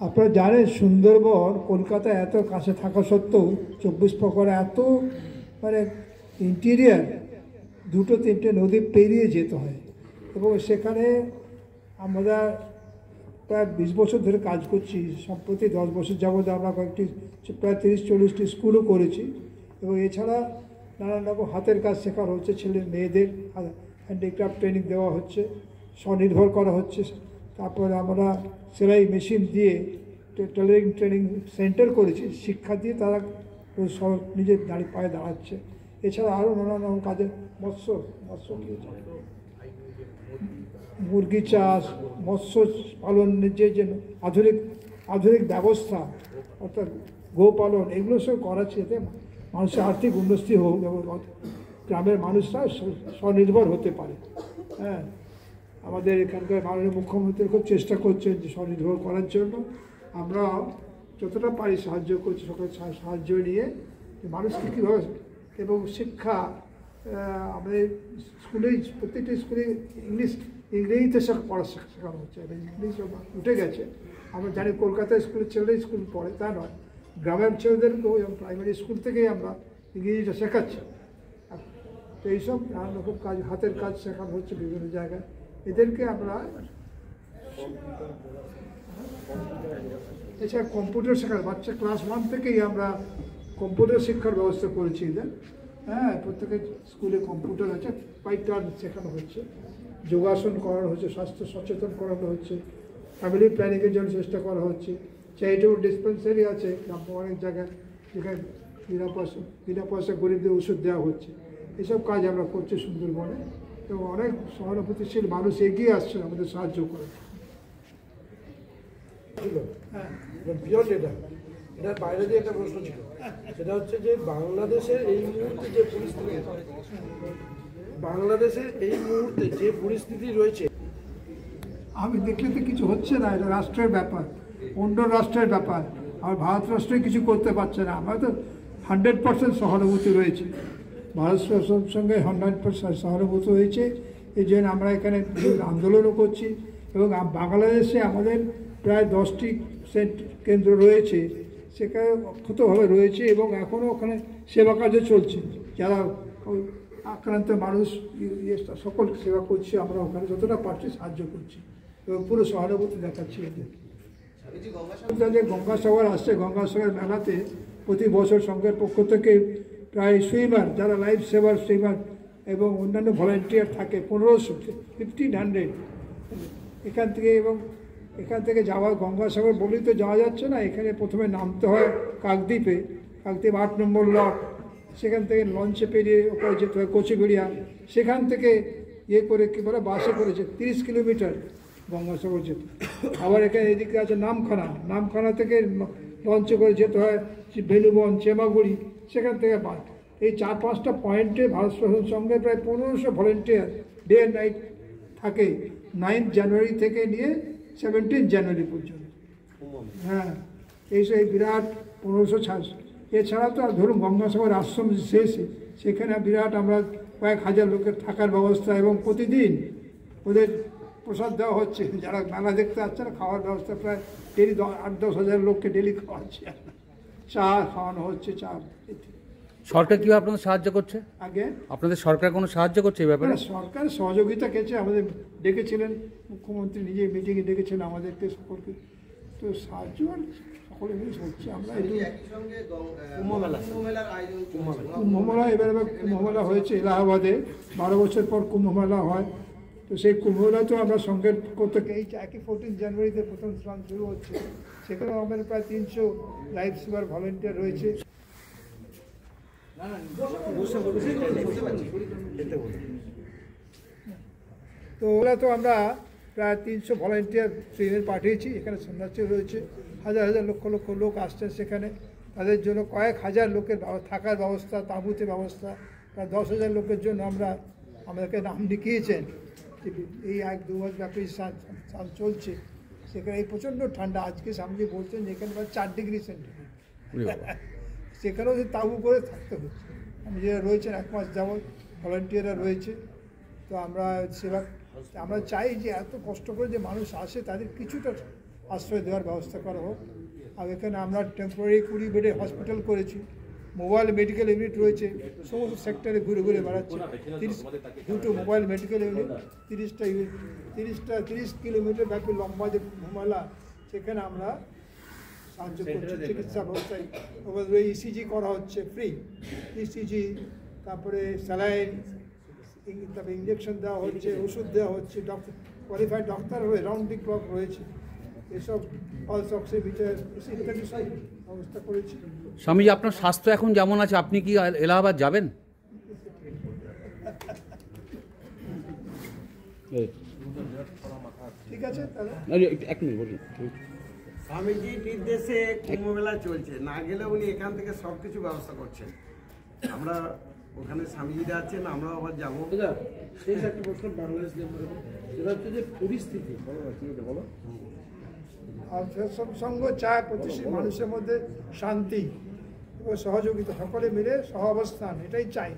আপনারা জানেন সুন্দরবন কলকাতা এত কাছে থাকা সত্ত্বেও 24 পরগনা এত মানে ইন্টেরিয়ার, দুটো তিনটে নদী পেরিয়ে যেতে হয় এবং সেখানে আমরা প্রায় 20 বছর ধরে কাজ করছি। সম্প্রতি 10 বছর যাবৎ আমরা কয়েকটি প্রায় 30-40টি স্কুলও করেছি এবং এছাড়া নানান রকম হাতের কাজ শেখানো হচ্ছে, ছেলে মেয়েদের হ্যান্ডিক্রাফট ট্রেনিং দেওয়া হচ্ছে, স্বনির্ভর করা হচ্ছে। তারপরে আমরা সেলাই মেশিন দিয়ে টেলারিং ট্রেনিং সেন্টার করেছি, শিক্ষা দিয়ে তারা নিজের পায়ে দাঁড়াচ্ছে। এছাড়া আরও নানান রকম কাজে মৎস্য মুরগি চাষ, মৎস্য পালনের যে আধুনিক ব্যবস্থা অর্থাৎ গোপালন, এগুলো সব করাচ্ছে এতে মানুষের আর্থিক উন্নতি হোক এবং গ্রামের মানুষরা স্বনির্ভর হতে পারে। হ্যাঁ, আমাদের এখানকার মাননীয় মুখ্যমন্ত্রী খুব চেষ্টা করছেন যে স্বনির্ভর করার জন্য। আমরা যতটা পারি সাহায্য করছি, সকলের সাহায্য নিয়ে মানুষকে কীভাবে এবং শিক্ষা আমাদের স্কুলেই প্রত্যেকটা স্কুলে ইংরেজিতে পড়া শেখানো হচ্ছে, ইংলিশ উঠে গেছে। আমরা জানি কলকাতা স্কুলের ছেলেরা স্কুল পড়ে, তা নয়, গ্রামের ছেলেদেরকেও এবং প্রাইমারি স্কুল থেকেই আমরা ইংরেজিটা শেখাচ্ছি। তো এইসব নানান রকম কাজ, হাতের কাজ শেখানো হচ্ছে বিভিন্ন জায়গায়। এদেরকে আমরা এছাড়া কম্পিউটার শেখার বাচ্চা ক্লাস 1 থেকেই আমরা কম্পিউটার শিক্ষার ব্যবস্থা করেছি এদের। হ্যাঁ, প্রত্যেকের স্কুলে কম্পিউটার আছে, পাইটার শেখানো হচ্ছে, যোগাসন করানো হচ্ছে, স্বাস্থ্য সচেতন করানো হচ্ছে, ফ্যামিলি প্ল্যানিংয়ের জন্য চেষ্টা করা হচ্ছে। চ্যারিটেবল ডিসপেন্সারি আছে অনেক জায়গায়, যেখানে বিনা পয়সা গরিবদের ওষুধ দেওয়া হচ্ছে। এসব কাজ আমরা করছি সুন্দরবনে এবং অনেক সহানুভূতিশীল মানুষ এগিয়ে আসছে আমাদের সাহায্য করে। এটার বাইরে দিয়ে একটা প্রশ্ন ছিল, সেটা হচ্ছে যে বাংলাদেশের এই মুহূর্তে যে পরিস্থিতি রয়েছে, আমি দেখলে তো কিছু হচ্ছে না, এটা রাষ্ট্রের ব্যাপার, অন্য রাষ্ট্রের ব্যাপার। আর ভারত রাষ্ট্রে কিছু করতে পারছে না। আমরা তো 100% সহানুভূতি রয়েছে, ভারত রাষ্ট্রের সঙ্গে 100% সহানুভূতি হয়েছে। এই জন্য আমরা এখানে আন্দোলনও করছি এবং বাংলাদেশে আমাদের প্রায় 10টি কেন্দ্র রয়েছে, সেখানে অক্ষতভাবে রয়েছে এবং এখনও ওখানে সেবা কাজও চলছে। যারা আক্রান্ত মানুষ সকল সেবা করছি, আমরা ওখানে যতটা পারছি সাহায্য করছি এবং পুরো সহানুভূতি দেখাচ্ছি এদের। গঙ্গাসাগর আসছে, গঙ্গাসাগর মেলাতে প্রতি বছর সংঘের পক্ষ থেকে প্রায় সুইমার, যারা লাইফ সেভার সুইমার এবং অন্যান্য ভলেন্টিয়ার থাকে 1500 এখান থেকে যাওয়া গঙ্গাসাগর বলেই তো যাওয়া যাচ্ছে না। এখানে প্রথমে নামতে হয় কাকদ্বীপ 8 নম্বর লট, সেখান থেকে লঞ্চে পেরিয়ে ওপরে যেতে হয় কোচিবেড়িয়া, সেখান থেকে করে কী বলে বাসে করেছে 30 কিলোমিটার গঙ্গাসাগর যেতে। আবার এখানে এদিকে আছে নামখানা থেকে লঞ্চে করে যেতে হয় বেলুবন, চেমাগুড়ি, সেখান থেকে বাস। এই 4-5টা পয়েন্টে ভারত প্রশাসন সঙ্গে প্রায় 1500 ভলেন্টিয়ার ডে অ্যান্ড নাইট থাকে 9 জানুয়ারি থেকে নিয়ে 17 জানুয়ারি পর্যন্ত। হ্যাঁ, এই বিরাট 1500। এছাড়া তো ধরুন গঙ্গাসাগর আশ্রম শেষে সেখানে বিরাট আমরা কয়েক হাজার লোকের থাকার ব্যবস্থা এবং প্রতিদিন ওদের প্রসাদ দেওয়া হচ্ছে। যারা মেলা দেখতে আসছে না, খাওয়ার ব্যবস্থা প্রায় ডেলি 8-10 হাজার লোককে ডেলি খাওয়াচ্ছে, চা খাওয়ানো হচ্ছে। চা সরকার কীভাবে আপনাদের সাহায্য করছে? আগে আপনাদের সরকার কোনো সাহায্য করছে এই ব্যাপারে? সরকার সহযোগিতা করছে, আমাদের ডেকেছিলেন মুখ্যমন্ত্রী নিজে মিটিংয়ে ডেকেছেন আমাদেরকে সকলকে, তো সাহায্য সকলে মিলে হচ্ছে। আমরা কুম্ভমেলা এবার কুম্ভমেলা হয়েছে এলাহাবাদে, 12 বছর পর কুম্ভমেলা হয়। তো সেই কুম্ভমেলাতেও আমরা সঙ্গের প্রত্যেকে এই 14 জানুয়ারিতে প্রথম স্নান শুরু হচ্ছে, সেখানেও আমাদের প্রায় 300 লাইফ সেভার ভলেন্টিয়ার রয়েছে। তো ওরা তো আমরা প্রায় 300 ভলেন্টিয়ার ট্রেনে পাঠিয়েছি। এখানে সন্ন্যাসী রয়েছে, হাজার হাজার লক্ষ লক্ষ লোক আসছেন সেখানে, তাদের জন্য কয়েক হাজার লোকের থাকার ব্যবস্থা, তাঁবুতে ব্যবস্থা, প্রায় 10,000 লোকের জন্য আমাদেরকে নাম লিখিয়েছেন। এই 1-2 মাস ব্যাপী স্নান চলছে সেখানে। এই প্রচণ্ড ঠান্ডা, আজকে স্বামীজি বলছেন যে এখানে প্রায় 4 ডিগ্রি সেন্টিগ্রেড, সেখানেও তাঁবু করে থাকতে হচ্ছে। নিজেরা রয়েছেন 1 মাস যাবৎ, ভলান্টিয়াররা রয়েছে। তো আমরা সেবা আমরা চাই যে এত কষ্ট করে যে মানুষ আসে তাদের কিছুটা আশ্রয় দেওয়ার ব্যবস্থা করা হোক। আর এখানে আমরা টেম্পোরারি 20 বেডের হসপিটাল করেছি, মোবাইল মেডিকেল ইউনিট রয়েছে, সমস্ত সেক্টরে ঘুরে ঘুরে বেড়াচ্ছে। 2টো মোবাইল মেডিকেল ইউনিট, 30 কিলোমিটার ব্যাপী লম্বা যে ঘুমালা, সেখানে আমরা সাহায্য করছি চিকিৎসা ব্যবস্থায়। ইসিজি করা হচ্ছে ফ্রি, ইসিজি, তারপরে স্যালাইন, তারপরে ইঞ্জেকশন দেওয়া হচ্ছে, ওষুধ দেওয়া হচ্ছে, ডক্টর কোয়ালিফাইড ডক্টর রাউন্ড দি ক্লক রয়েছে, এসব পালস অক্সিমিটার ইত্যাদি সব ব্যবস্থা করেছি। স্বামীজি, আপনার স্বাস্থ্য এখন যেমন আছে, আপনি কি এলাহাবাদ যাবেন? ঠিক আছে তাহলে। এক মিনিট বলুন। স্বামীজির নির্দেশে কুম্ভমেলা চলছে, না গেলে উনি এখান থেকে সব কিছু ব্যবস্থা করছেন। আমরা ওখানে স্বামীজিরা আছেন, আমরাও আবার যাবো। শেষ একটা প্রশ্ন বাংলাদেশ নিয়ে, সেটা হচ্ছে যে পরিস্থিতি বলো। আর সঙ্গ চায় প্রতিটি মানুষের মধ্যে শান্তি এবং সহযোগিতা, সকলে মিলে সহাবস্থান, এটাই চাই।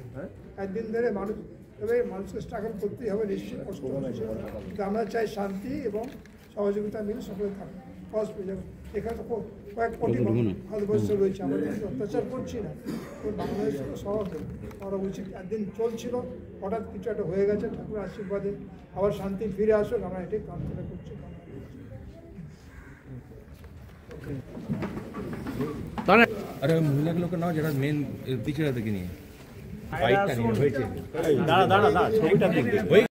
একদিন ধরে মানুষ, তবে মানুষকে স্ট্রাগল করতেই হবে, নিশ্চয়ই কষ্ট হচ্ছে, কিন্তু আমরা চাই শান্তি এবং সহযোগিতা মিলে সকলে থাকবে। এখানে তো কয়েক কোটি ভারতবর্ষ রয়েছে, আমাদের অত্যাচার করছি না, তো বাংলাদেশের সহজ করা উচিত। একদিন চলছিল, হঠাৎ কিছু একটা হয়ে গেছে, ঠাকুরের আশীর্বাদে আবার শান্তি ফিরে আসুক, আমরা এটাই প্রার্থনা করছি। अरे महिला के लोग का नाम जरा मेन पीछे रहते कि नहीं